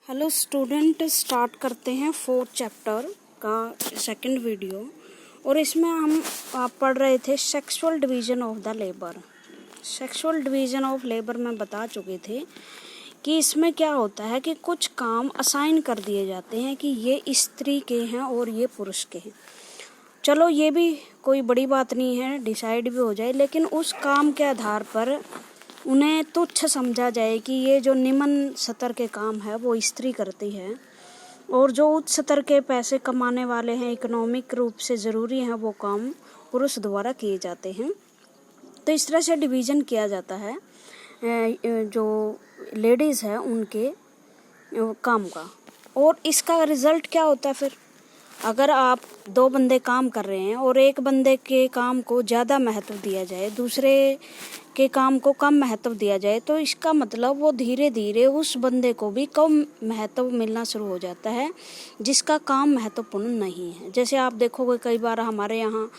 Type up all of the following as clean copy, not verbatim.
Hello student, start करते हैं 4th chapter का सेकंड वीडियो। और इसमें हम पढ़ रहे थे sexual division of the labour. Sexual division of labour में बता चुके थे कि इसमें क्या होता है कि कुछ काम असाइन कर दिए जाते हैं कि ये स्त्री के हैं और ये पुरुष के हैं। चलो ये भी कोई बड़ी बात नहीं है, डिसाइड भी हो जाए, लेकिन उस काम के आधार पर उन्हें तुच्छ समझा जाए कि ये जो निम्न स्तर के काम है वो स्त्री करती है और जो उच्च स्तर के पैसे कमाने वाले हैं, इकोनॉमिक रूप से ज़रूरी हैं, वो काम पुरुष द्वारा किए जाते हैं। तो इस तरह से डिवीज़न किया जाता है जो लेडीज़ है उनके काम का। और इसका रिज़ल्ट क्या होता है फिर? अगर आप दो बंदे काम कर रहे हैं और एक बंदे के काम को ज़्यादा महत्व दिया जाए, दूसरे के काम को कम महत्व दिया जाए, तो इसका मतलब वो धीरे धीरे उस बंदे को भी कम महत्व मिलना शुरू हो जाता है जिसका काम महत्वपूर्ण नहीं है। जैसे आप देखोगे कई बार हमारे यहाँ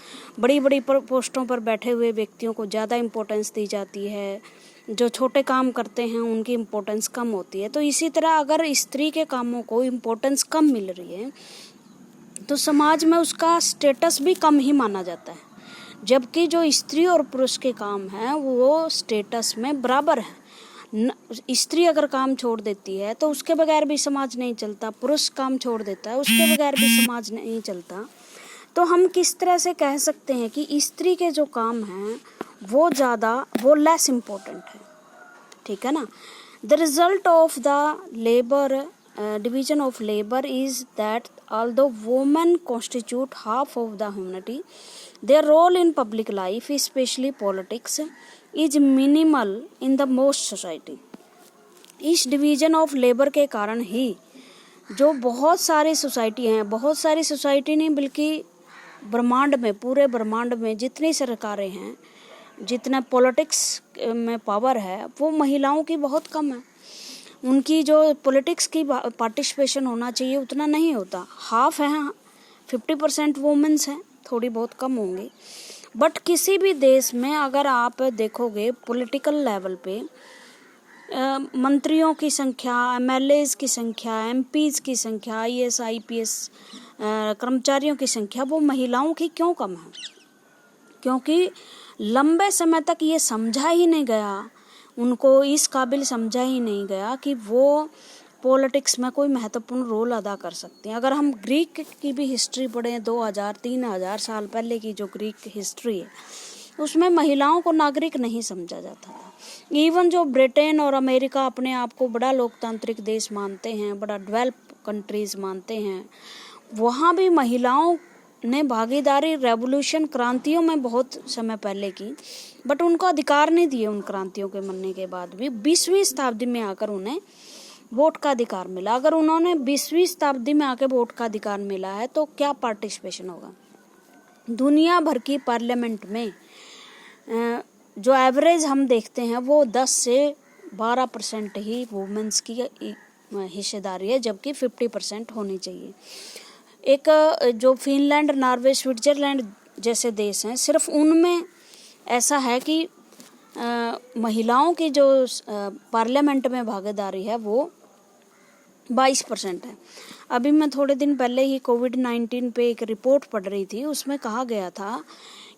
बड़ी बड़ी पोस्टों पर बैठे हुए व्यक्तियों को ज़्यादा इम्पोर्टेंस दी जाती है, जो छोटे काम करते हैं उनकी इम्पोर्टेंस कम होती है। तो इसी तरह अगर स्त्री के कामों को इम्पोर्टेंस कम मिल रही है तो समाज में उसका स्टेटस भी कम ही माना जाता है, जबकि जो स्त्री और पुरुष के काम हैं वो स्टेटस में बराबर है। स्त्री अगर काम छोड़ देती है तो उसके बगैर भी समाज नहीं चलता, पुरुष काम छोड़ देता है उसके बगैर भी समाज नहीं चलता। तो हम किस तरह से कह सकते हैं कि स्त्री के जो काम हैं वो लेस इम्पोर्टेंट है, ठीक है ना। The result of the labour division of labor is that although women constitute half of the humanity, their role in public life, especially politics, is minimal in the most society. इस division of labour के कारण ही जो बहुत सारी society हैं, बहुत सारी society नहीं बल्कि ब्रह्मांड में, पूरे ब्रह्मांड में जितनी सरकारें हैं, जितना पॉलिटिक्स में पावर है, वो महिलाओं की बहुत कम है। उनकी जो पॉलिटिक्स की पार्टिसिपेशन होना चाहिए उतना नहीं होता। हाफ है, 50% वुमेन्स हैं, थोड़ी बहुत कम होंगी। बट किसी भी देश में अगर आप देखोगे पॉलिटिकल लेवल पे मंत्रियों की संख्या, एमएलएज की संख्या, एमपीज की संख्या, आईएएस आईपीएस कर्मचारियों की संख्या वो महिलाओं की क्यों कम है? क्योंकि लंबे समय तक ये समझा ही नहीं गया, उनको इस काबिल समझा ही नहीं गया कि वो पॉलिटिक्स में कोई महत्वपूर्ण रोल अदा कर सकते हैं। अगर हम ग्रीक की भी हिस्ट्री पढ़ें, 2000-3000 साल पहले की जो ग्रीक हिस्ट्री है उसमें महिलाओं को नागरिक नहीं समझा जाता था। इवन जो ब्रिटेन और अमेरिका अपने आप को बड़ा लोकतांत्रिक देश मानते हैं, बड़ा डेवलप कंट्रीज मानते हैं, वहाँ भी महिलाओं ने भागीदारी रेवोल्यूशन, क्रांतियों में बहुत समय पहले की, बट उनको अधिकार नहीं दिए। उन क्रांतियों के बनने के बाद भी 20वीं शताब्दी में आकर उन्हें वोट का अधिकार मिला। अगर उन्होंने 20वीं शताब्दी में आकर वोट का अधिकार मिला है तो क्या पार्टिसिपेशन होगा? दुनिया भर की पार्लियामेंट में जो एवरेज हम देखते हैं वो 10 से 12% ही वुमेन्स की हिस्सेदारी है, जबकि 50% होनी चाहिए। एक जो फिनलैंड, नॉर्वे, स्विट्जरलैंड जैसे देश हैं, सिर्फ उनमें ऐसा है कि महिलाओं की जो पार्लियामेंट में भागीदारी है वो 22% है। अभी मैं थोड़े दिन पहले ही कोविड-19 पे एक रिपोर्ट पढ़ रही थी, उसमें कहा गया था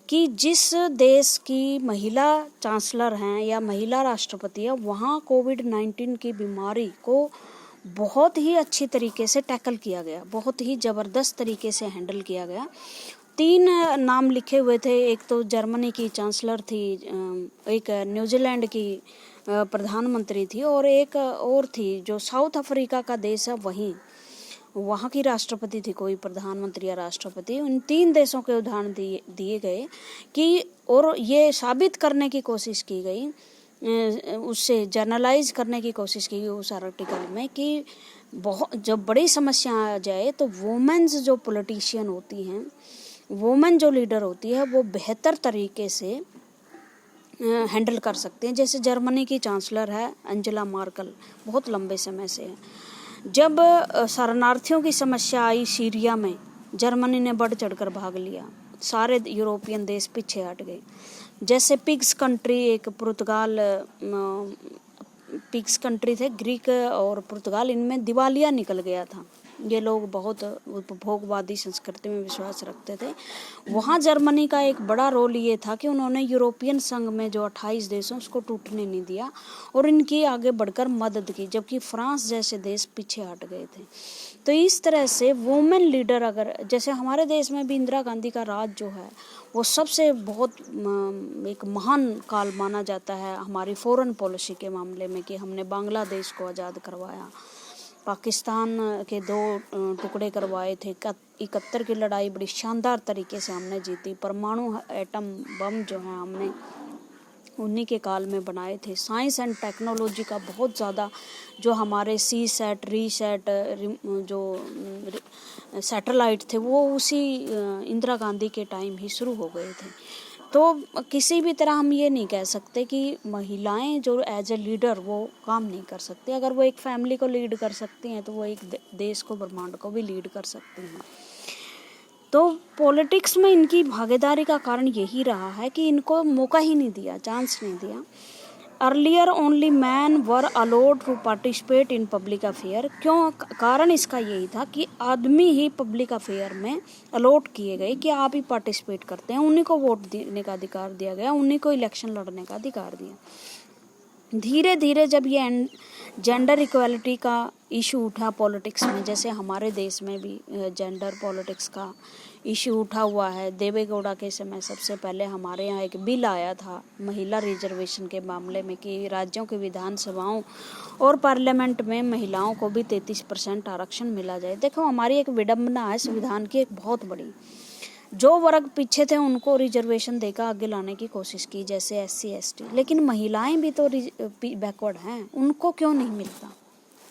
कि जिस देश की महिला चांसलर हैं या महिला राष्ट्रपति है, वहाँ कोविड-19 की बीमारी को बहुत ही अच्छी तरीके से टैकल किया गया, बहुत ही ज़बरदस्त तरीके से हैंडल किया गया। 3 नाम लिखे हुए थे, एक तो जर्मनी की चांसलर थी, एक न्यूजीलैंड की प्रधानमंत्री थी और एक और थी जो साउथ अफ्रीका का देश है, वहाँ की राष्ट्रपति थी, कोई प्रधानमंत्री या राष्ट्रपति। उन 3 देशों के उदाहरण दिए गए कि, और ये साबित करने की कोशिश की गई, उससे जर्नलाइज करने की कोशिश की उस आर्टिकल में कि बहुत जब बड़ी समस्या आ जाए तो वुमेन्स जो पॉलिटिशियन होती हैं, वुमेन जो लीडर होती है, वो बेहतर तरीके से हैंडल कर सकते हैं। जैसे जर्मनी की चांसलर है एंजेला मार्केल, बहुत लंबे समय से है। जब शरणार्थियों की समस्या आई सीरिया में, जर्मनी ने बढ़ चढ़कर भाग लिया, सारे यूरोपियन देश पीछे हट गए। जैसे पिग्स कंट्री, एक पुर्तगाल पिग्स कंट्री थे, ग्रीक और पुर्तगाल, इनमें दिवालिया निकल गया था। ये लोग बहुत उपभोगवादी संस्कृति में विश्वास रखते थे। वहाँ जर्मनी का एक बड़ा रोल ये था कि उन्होंने यूरोपियन संघ में जो 28 देश हैं उसको टूटने नहीं दिया और इनकी आगे बढ़कर मदद की, जबकि फ्रांस जैसे देश पीछे हट गए थे। तो इस तरह से वुमेन लीडर, अगर जैसे हमारे देश में भी इंदिरा गांधी का राज जो है वो सबसे बहुत एक महान काल माना जाता है हमारी फॉरेन पॉलिसी के मामले में, कि हमने बांग्लादेश को आज़ाद करवाया, पाकिस्तान के 2 टुकड़े करवाए थे, 71 की लड़ाई बड़ी शानदार तरीके से हमने जीती, परमाणु एटम बम जो है हमने उन्हीं के काल में बनाए थे। साइंस एंड टेक्नोलॉजी का बहुत ज़्यादा जो हमारे सीसैट, रीसैट जो सैटेलाइट थे वो उसी इंदिरा गांधी के टाइम ही शुरू हो गए थे। तो किसी भी तरह हम ये नहीं कह सकते कि महिलाएं जो एज ए लीडर वो काम नहीं कर सकती। अगर वो एक फैमिली को लीड कर सकती हैं तो वो एक देश को, ब्रह्मांड को भी लीड कर सकती हैं। तो पॉलिटिक्स में इनकी भागीदारी का कारण यही रहा है कि इनको मौका ही नहीं दिया, चांस नहीं दिया। Earlier only man were allowed to participate in public affair. क्यों? कारण इसका यही था कि आदमी ही पब्लिक अफेयर में अलॉट किए गए कि आप ही पार्टिसिपेट करते हैं, उन्हीं को वोट देने का अधिकार दिया गया, उन्हीं को इलेक्शन लड़ने का अधिकार दिया। धीरे धीरे जब ये जेंडर इक्वालिटी का इशू उठा पॉलिटिक्स में, जैसे हमारे देश में भी जेंडर पॉलिटिक्स का इशू उठा हुआ है। देवे गौड़ा के समय सबसे पहले हमारे यहाँ एक बिल आया था महिला रिजर्वेशन के मामले में कि राज्यों की विधानसभाओं और पार्लियामेंट में महिलाओं को भी 33% आरक्षण मिला जाए। देखो, हमारी एक विडंबना है संविधान की एक बहुत बड़ी, जो वर्ग पीछे थे उनको रिजर्वेशन देकर आगे लाने की कोशिश की, जैसे SC ST, लेकिन महिलाएं भी तो बैकवर्ड हैं, उनको क्यों नहीं मिलता,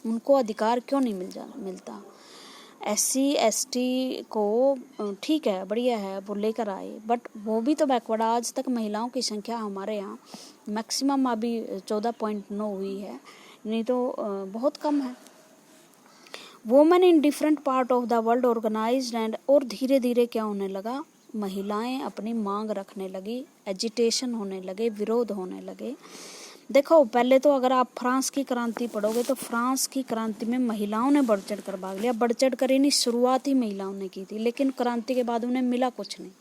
उनको अधिकार क्यों नहीं मिलता। SC ST को ठीक है, बढ़िया है, वो लेकर आए, बट वो भी तो बैकवर्ड। आज तक महिलाओं की संख्या हमारे यहाँ मैक्सिमम अभी 14.9 हुई है, नहीं तो बहुत कम है। Women in different part of the world organised and, और धीरे धीरे क्या होने लगा, महिलाएं अपनी मांग रखने लगी, एजिटेशन होने लगे, विरोध होने लगे। देखो, पहले तो अगर आप फ्रांस की क्रांति पढ़ोगे तो फ्रांस की क्रांति में महिलाओं ने बढ़ चढ़ कर भाग लिया। बढ़ चढ़ कर इन्हीं शुरुआत ही महिलाओं ने की थी, लेकिन क्रांति के बाद उन्हें मिला कुछ नहीं।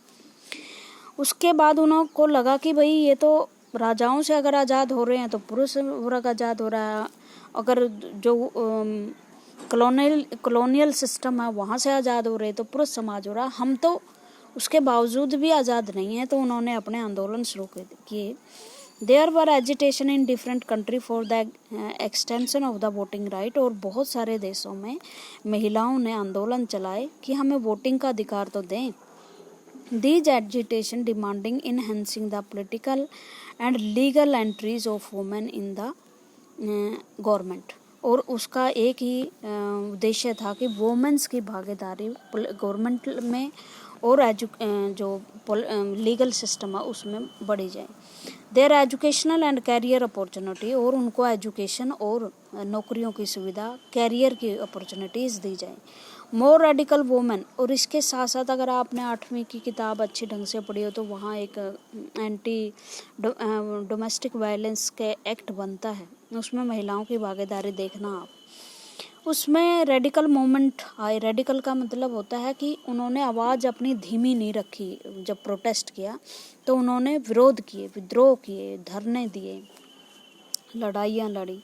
उसके बाद उनको लगा कि भाई ये तो राजाओं से अगर आज़ाद हो रहे हैं तो पुरुष वर्ग आज़ाद हो रहा है, अगर जो कॉलोनियल सिस्टम है वहाँ से आज़ाद हो रहे तो पुरुष समाज हो रहा, हम तो उसके बावजूद भी आज़ाद नहीं हैं। तो उन्होंने अपने आंदोलन शुरू किए। There were agitation in different country for the extension of the voting right, और बहुत सारे देशों में महिलाओं ने आंदोलन चलाए कि हमें वोटिंग का अधिकार तो दें। These agitation demanding enhancing the political and legal entries of women in the government, और उसका एक ही उद्देश्य था कि वुमेन्स की भागीदारी गवर्नमेंट में और जो लीगल सिस्टम है उसमें बढ़ी जाए। There educational and career opportunity, और उनको एजुकेशन और नौकरियों की सुविधा, कैरियर की अपॉर्चुनिटीज़ दी जाए। मोर रेडिकल वुमेन, और इसके साथ साथ अगर आपने 8वीं की किताब अच्छी ढंग से पढ़ी हो तो वहाँ एक एंटी डोमेस्टिक वायलेंस के एक्ट बनता है, उसमें महिलाओं की भागीदारी देखना आप। उसमें रेडिकल मूवमेंट आए। रेडिकल का मतलब होता है कि उन्होंने आवाज़ अपनी धीमी नहीं रखी। जब प्रोटेस्ट किया तो उन्होंने विरोध किए, विद्रोह किए, धरने दिए, लड़ाइयाँ लड़ी।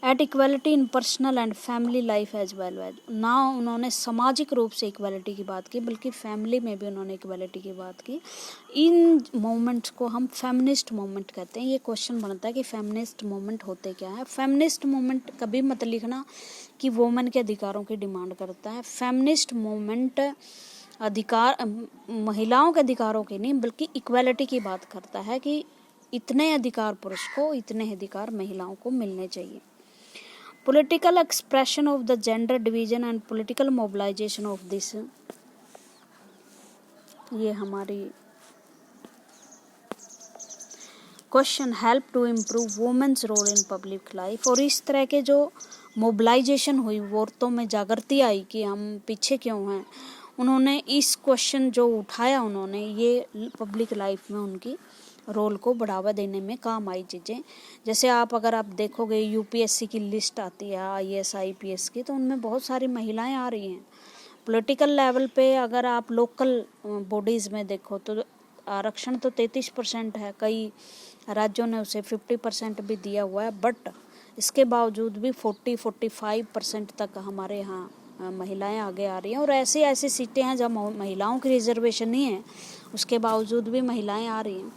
At equality in personal and family life as well as, ना उन्होंने सामाजिक रूप से इक्वलिटी की बात की बल्कि फैमिली में भी उन्होंने इक्वलिटी की बात की। इन मूवमेंट्स को हम फेमिनिस्ट मूवमेंट कहते हैं। ये क्वेश्चन बनता है कि फेमिनिस्ट मूवमेंट होते क्या है। फेमिनिस्ट मूवमेंट कभी मत लिखना कि वुमेन के अधिकारों की डिमांड करता है। फेमिनिस्ट मूवमेंट अधिकार महिलाओं के अधिकारों की नहीं बल्कि इक्वलिटी की बात करता है कि इतने अधिकार पुरुष को, इतने अधिकार महिलाओं को मिलने चाहिए। Political expression of the gender division and political mobilisation of this, ये हमारी question help to improve women's role in public life. और इस तरह के जो मोबिलाइजेशन हुई, औरतों में जागृति आई कि हम पीछे क्यों हैं, उन्होंने इस क्वेश्चन जो उठाया उन्होंने, ये पब्लिक लाइफ में उनकी रोल को बढ़ावा देने में काम आई चीज़ें। जैसे अगर आप देखोगे यूपीएससी की लिस्ट आती है आईएएस आईपीएस की, तो उनमें बहुत सारी महिलाएं आ रही हैं। पॉलिटिकल लेवल पे अगर आप लोकल बॉडीज़ में देखो तो आरक्षण तो 33% है, कई राज्यों ने उसे 50% भी दिया हुआ है, बट इसके बावजूद भी 40-45% तक हमारे यहाँ महिलाएं आगे आ रही हैं। और ऐसी ऐसी सीटें हैं जब महिलाओं की रिजर्वेशन नहीं है, उसके बावजूद भी महिलाएं आ रही हैं।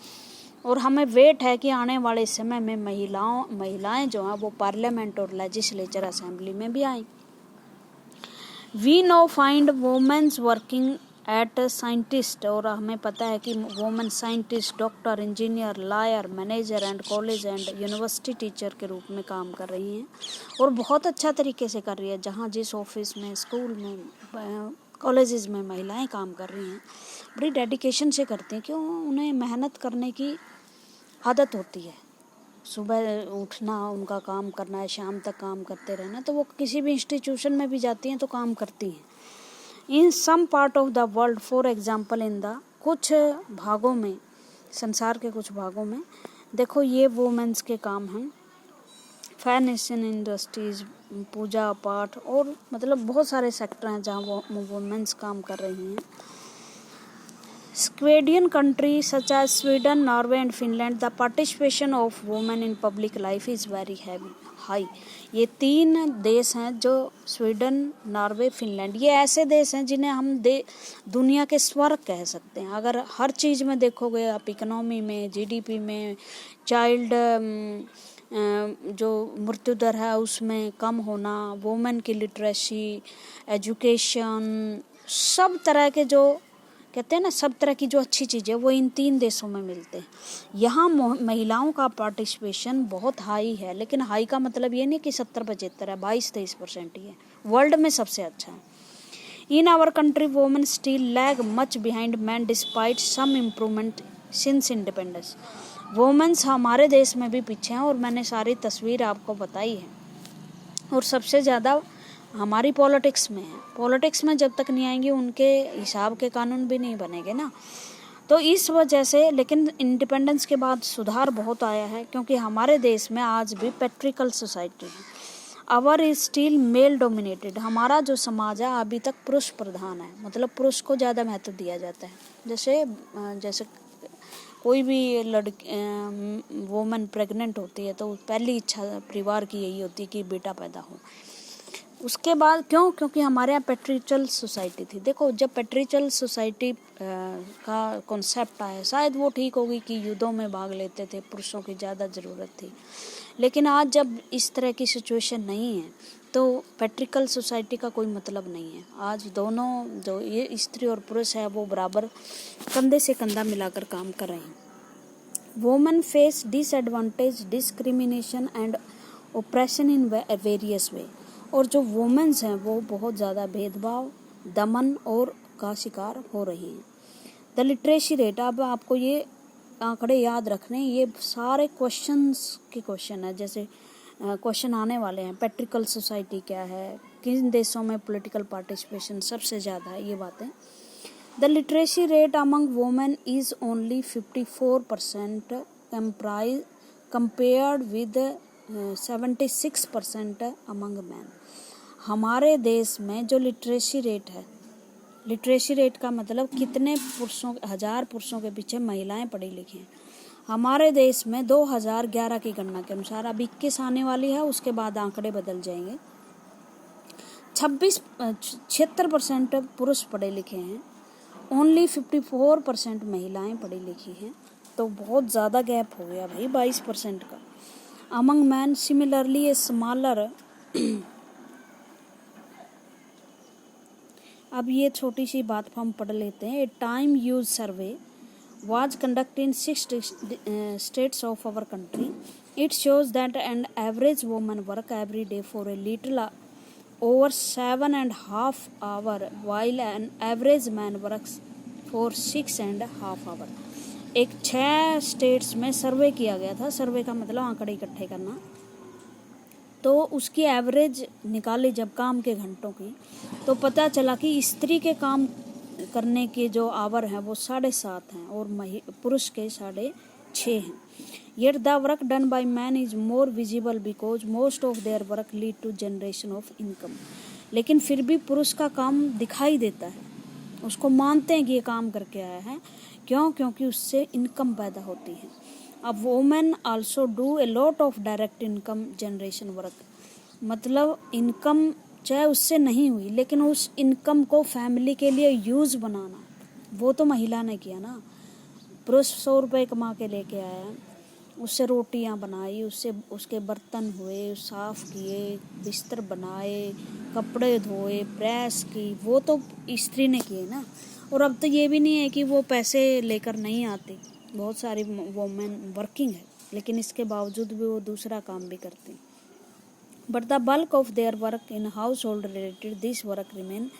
और हमें वेट है कि आने वाले समय में महिलाएं जो हैं वो पार्लियामेंट और लेजिस्लेचर असेंबली में भी आएँ। We know find women's working at scientist, और हमें पता है कि women scientist, doctor, engineer, lawyer, manager and college and university teacher के रूप में काम कर रही हैं, और बहुत अच्छा तरीके से कर रही है। जहाँ जिस ऑफिस में, स्कूल में, कॉलेजेस में महिलाएं काम कर रही हैं, बड़ी डेडिकेशन से करती हैं, क्यों? उन्हें मेहनत करने की आदत होती है। सुबह उठना, उनका काम करना है, शाम तक काम करते रहना, तो वो किसी भी इंस्टीट्यूशन में भी जाती हैं तो काम करती हैं। In some part of the world, for example in the, कुछ भागों में, संसार के कुछ भागों में देखो ये वुमेन्स के काम हैं। फैशन इंडस्ट्रीज, पूजा पाठ, और मतलब बहुत सारे सेक्टर हैं जहाँ वो वुमेन्स काम कर रही हैं। Scandinavian countries such as Sweden, Norway and Finland, the participation of women in public life is very high. ये 3 देश हैं जो स्वीडन, नॉर्वे, फिनलैंड, ये ऐसे देश हैं जिन्हें हम दुनिया के स्वर्ग कह सकते हैं। अगर हर चीज़ में देखोगे आप, इकोनॉमी में, जीडीपी में, चाइल्ड जो मृत्यु दर है उसमें कम होना, वुमेन की लिटरेसी, एजुकेशन, सब तरह के जो कहते हैं ना, सब तरह की जो अच्छी चीज़ें वो इन 3 देशों में मिलते हैं। यहाँ महिलाओं का पार्टिसिपेशन बहुत हाई है, लेकिन हाई का मतलब ये नहीं कि 70-75 है, 22-23% ही है। वर्ल्ड में सबसे अच्छा है। In our country women still lag much behind man despite some improvement since independence. Women's हमारे देश में भी पीछे हैं, और मैंने सारी तस्वीर आपको बताई है। और सबसे ज़्यादा हमारी पॉलिटिक्स में है। पॉलिटिक्स में जब तक नहीं आएंगे उनके हिसाब के कानून भी नहीं बनेंगे ना, तो इस वजह से। लेकिन इंडिपेंडेंस के बाद सुधार बहुत आया है, क्योंकि हमारे देश में आज भी पैट्रिकल सोसाइटी है। Our is still male dominated, हमारा जो समाज है अभी तक पुरुष प्रधान है, मतलब पुरुष को ज़्यादा महत्व दिया जाता है। जैसे कोई भी वुमन प्रेग्नेंट होती है तो पहली इच्छा परिवार की यही होती है कि बेटा पैदा हो। उसके बाद क्योंकि हमारे यहाँ पैट्रिचल सोसाइटी थी। देखो, जब पैट्रिचल सोसाइटी का कॉन्सेप्ट आया, शायद वो ठीक होगी कि युद्धों में भाग लेते थे, पुरुषों की ज़्यादा ज़रूरत थी। लेकिन आज जब इस तरह की सिचुएशन नहीं है तो पैट्रिकल सोसाइटी का कोई मतलब नहीं है। आज दोनों, जो ये स्त्री और पुरुष है, वो बराबर कंधे से कंधा मिलाकर काम कर रहे हैं। Women face disadvantage, discrimination and oppression in various वे, और जो वुमेन्स हैं वो बहुत ज़्यादा भेदभाव, दमन और का शिकार हो रही हैं। द लिटरेसी रेट, अब आपको ये आंकड़े याद रखने, ये सारे क्वेश्चन है, जैसे क्वेश्चन आने वाले हैं। पैट्रिकल सोसाइटी क्या है, किन देशों में पॉलिटिकल पार्टिसिपेशन सबसे ज़्यादा है, ये बातें। The literacy rate among women is only 54% compared with 76% among man. हमारे देश में जो लिटरेसी रेट है, लिटरेसी रेट का मतलब कितने पुरुषों, 1000 पुरुषों के पीछे महिलाएं पढ़ी लिखी हैं। हमारे देश में 2011 की गणना के अनुसार, अब 21 आने वाली है, उसके बाद आंकड़े बदल जाएंगे, 76% पुरुष पढ़े लिखे हैं, ओनली 54% महिलाएं पढ़ी लिखी हैं। तो बहुत ज़्यादा गैप हो गया भाई, 22% का। Among man similarly a smaller अब ये छोटी सी बात हम पढ़ लेते हैं। ए time use survey was conducted in 6 states of our country. It shows that an average woman work every day for a little over 7.5 hours, while an average man works for 6.5 hours. एक 6 states में सर्वे किया गया था। सर्वे का मतलब आंकड़े इकट्ठे करना। तो उसकी एवरेज निकाली जब काम के घंटों की, तो पता चला कि स्त्री के काम करने के जो आवर हैं वो 7.5 हैं और पुरुष के 6 हैं। Yet the work done by man is more visible because most of their work lead to generation of income. लेकिन फिर भी पुरुष का काम दिखाई देता है, उसको मानते हैं कि ये काम करके आया है। क्यों? क्योंकि उससे इनकम पैदा होती है। अब women also do a lot of direct income generation work, मतलब इनकम चाहे उससे नहीं हुई लेकिन उस इनकम को फैमिली के लिए यूज बनाना वो तो महिला ने किया ना। पुरुष 100 रुपये कमा के लेके आया, उससे रोटियां बनाई, उससे उसके बर्तन हुए, साफ किए, बिस्तर बनाए, कपड़े धोए, प्रेस की, वो तो स्त्री ने किए ना। और अब तो ये भी नहीं है कि वो पैसे लेकर नहीं आती, बहुत सारी वोमेन वर्किंग है लेकिन इसके बावजूद भी वो दूसरा काम भी करती। But the bulk of their work in household related this work remain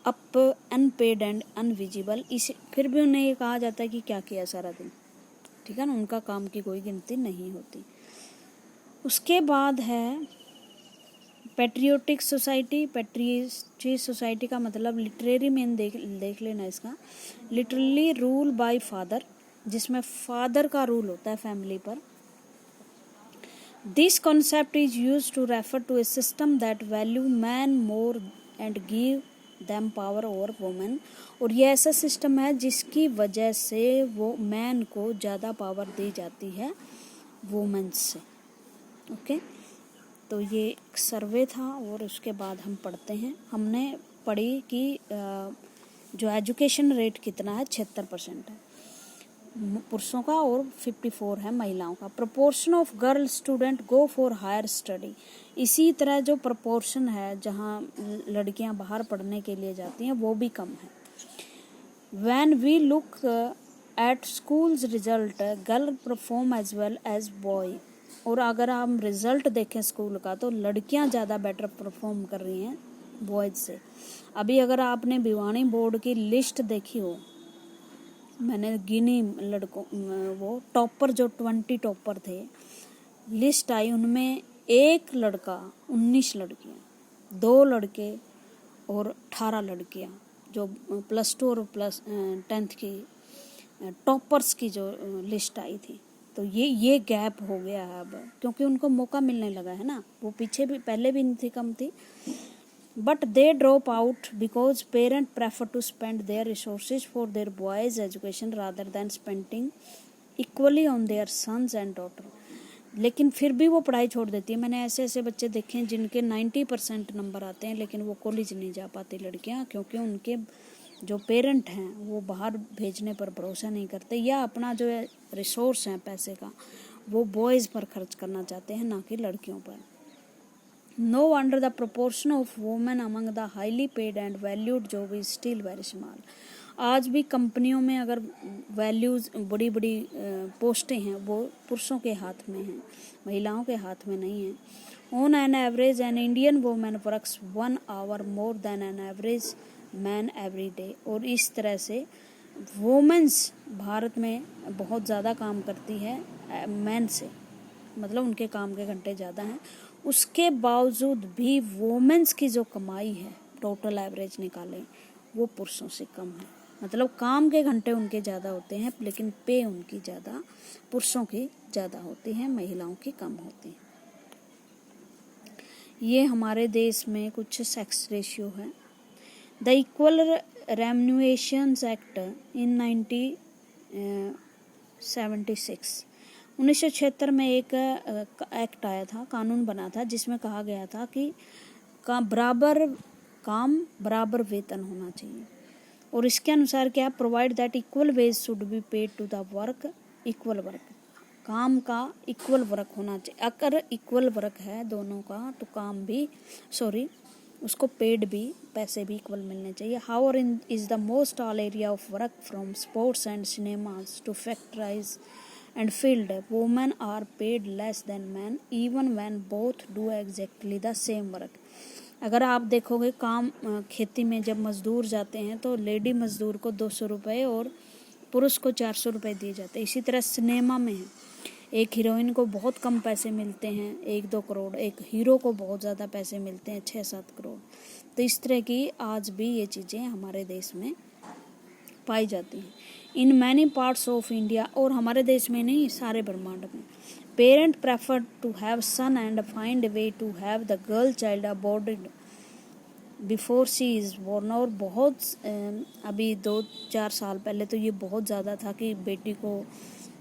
up unpaid and invisible. इस फिर भी उन्हें ये कहा जाता है कि क्या किया सारा दिन, ठीक है ना, उनका काम की कोई गिनती नहीं होती। उसके बाद है पैट्रियोटिक सोसाइटी। पैट्रियोटिक सोसाइटी का मतलब लिटरेरी में देख लेना इसका, लिटरली रूल बाय फादर, जिसमें फादर का रूल होता है फैमिली पर। This concept is used to refer to a system that value man more and give them power over women. और ये ऐसा सिस्टम है जिसकी वजह से वो मैन को ज़्यादा पावर दी जाती है वुमेन से। ओके, तो ये एक सर्वे था और उसके बाद हम पढ़ते हैं। हमने पढ़ी कि जो एजुकेशन रेट कितना है, 76% है पुरुषों का और 54 है महिलाओं का। Proportion of girl student go for higher study, इसी तरह जो प्रोपोर्शन है जहाँ लड़कियाँ बाहर पढ़ने के लिए जाती हैं वो भी कम है। When we look at schools result girl perform as well as boy. और अगर हम रिजल्ट देखें स्कूल का तो लड़कियां ज़्यादा बेटर परफॉर्म कर रही हैं बॉयज से। अभी अगर आपने भिवानी बोर्ड की लिस्ट देखी हो, मैंने गिनी लड़कों, वो टॉपर जो 20 टॉपर थे, लिस्ट आई, उनमें एक लड़का 19 लड़कियां, 2 लड़के और 18 लड़कियां, जो +2 और +10 की टॉपर्स की जो लिस्ट आई थी। तो ये गैप हो गया है अब, क्योंकि उनको मौका मिलने लगा है ना। वो पीछे भी पहले भी थी, कम थी, but they drop out because parent prefer to spend their resources for their boys education rather than spending equally on their sons and daughter. लेकिन फिर भी वो पढ़ाई छोड़ देती है। मैंने ऐसे ऐसे बच्चे देखे हैं जिनके 90% नंबर आते हैं लेकिन वो कॉलेज नहीं जा पाती लड़कियां, क्योंकि उनके जो पेरेंट हैं वो बाहर भेजने पर भरोसा नहीं करते, या अपना जो रिसोर्स है पैसे का वो बॉयज़ पर खर्च करना चाहते हैं, ना कि लड़कियों पर। No wonder the proportion of women among the highly paid and valued job is still very small. आज भी कंपनियों में अगर वैल्यूज बड़ी बड़ी पोस्टें हैं वो पुरुषों के हाथ में हैं, महिलाओं के हाथ में नहीं है। On an average an Indian women works 1 hour more than an average man every day. और इस तरह से वुमेन्स भारत में बहुत ज़्यादा काम करती है मैन से, मतलब उनके काम के घंटे ज़्यादा हैं। उसके बावजूद भी वुमेन्स की जो कमाई है टोटल एवरेज निकालें वो पुरुषों से कम है। मतलब काम के घंटे उनके ज़्यादा होते हैं लेकिन पे उनकी ज़्यादा, पुरुषों की ज़्यादा होती है, महिलाओं की कम होती है। ये हमारे देश में कुछ सेक्स रेशियो है। द इक्वल रेम्युनरेशंस एक्ट इन 1976 में एक एक्ट आया था, कानून बना था, जिसमें कहा गया था कि बराबर काम बराबर वेतन होना चाहिए। और इसके अनुसार क्या, provide that equal wage should be paid to the work equal work, काम का इक्वल वर्क होना चाहिए। अगर इक्वल वर्क है दोनों का तो काम भी उसको पेड भी, पैसे भी इक्वल मिलने चाहिए। However in is the most all area of work from sports and cinemas to factories and field women are paid less than man even when both do exactly the same work. अगर आप देखोगे काम खेती में जब मजदूर जाते हैं तो लेडी मजदूर को 200 रुपये और पुरुष को 400 रुपये दिए जाते हैं। इसी तरह सिनेमा में है, एक हीरोइन को बहुत कम पैसे मिलते हैं, 1-2 करोड़, एक हीरो को बहुत ज़्यादा पैसे मिलते हैं, 6-7 करोड़। तो इस तरह की आज भी ये चीज़ें हमारे देश में पाई जाती हैं in many parts of India, और हमारे देश में नहीं, सारे ब्रह्मांड में। Parent prefer to have son and find a way to have the girl child aborted before she is born. और बहुत अभी 2-4 साल पहले तो ये बहुत ज़्यादा था कि बेटी को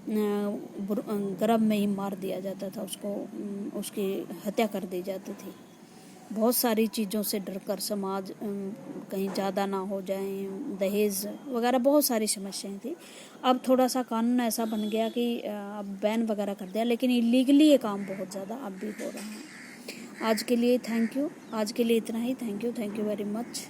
गर्भ में ही मार दिया जाता था, उसको उसकी हत्या कर दी जाती थी। बहुत सारी चीज़ों से डरकर समाज कहीं ज़्यादा ना हो जाए, दहेज वगैरह बहुत सारी समस्याएं थी। अब थोड़ा सा कानून ऐसा बन गया कि अब बैन वगैरह कर दिया, लेकिन इलीगली ये काम बहुत ज़्यादा अब भी हो रहा है। आज के लिए थैंक यू, आज के लिए इतना ही। Thank you very much.